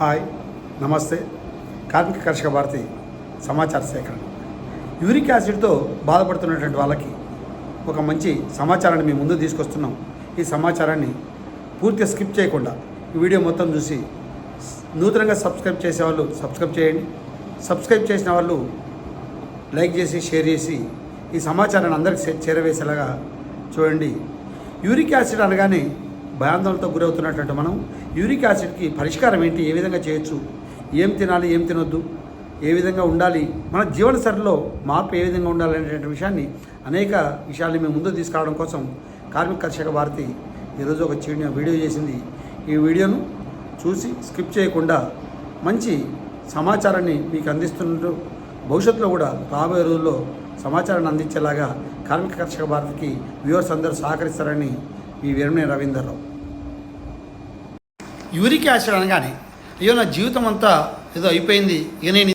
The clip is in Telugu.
హాయ్, నమస్తే. కార్మిక కర్షక భారతి సమాచార సేకరణ. యూరిక్ యాసిడ్తో బాధపడుతున్నటువంటి వాళ్ళకి ఒక మంచి సమాచారాన్ని మీ ముందు తీసుకొస్తున్నాం. ఈ సమాచారాన్ని పూర్తిగా స్కిప్ చేయకుండా ఈ వీడియో మొత్తం చూసి నూతనంగా సబ్స్క్రైబ్ చేసేవాళ్ళు సబ్స్క్రైబ్ చేయండి. సబ్స్క్రైబ్ చేసిన వాళ్ళు లైక్ చేసి షేర్ చేసి ఈ సమాచారాన్ని అందరికీ చేరవేసేలాగా చూడండి. యూరిక్ యాసిడ్ అనగానే భయాందోళనతో గురవుతున్నటువంటి మనం యూరిక్ యాసిడ్కి పరిష్కారం ఏంటి, ఏ విధంగా చేయొచ్చు, ఏం తినాలి, ఏం తినొద్దు, ఏ విధంగా ఉండాలి, మన జీవనశైలిలో మార్పు ఏ విధంగా ఉండాలి అనేటువంటి విషయాన్ని అనేక విషయాల్ని మేము ముందు తీసుకురావడం కోసం కార్మిక కర్షక భారతి ఈరోజు ఒక చిన్న వీడియో చేసింది. ఈ వీడియోను చూసి స్కిప్ చేయకుండా మంచి సమాచారాన్ని మీకు అందిస్తున్నట్టు భవిష్యత్తులో కూడా రాబోయే రోజుల్లో సమాచారాన్ని అందించేలాగా కార్మిక కర్షక భారతికి వ్యూవర్స్ అందరూ సహకరిస్తారని మీ వీరమనే రవీందర్రావు. యూరిక్ యాసిడ్ అనగానే అయ్యో నా జీవితం అంతా ఏదో అయిపోయింది, ఇక నేను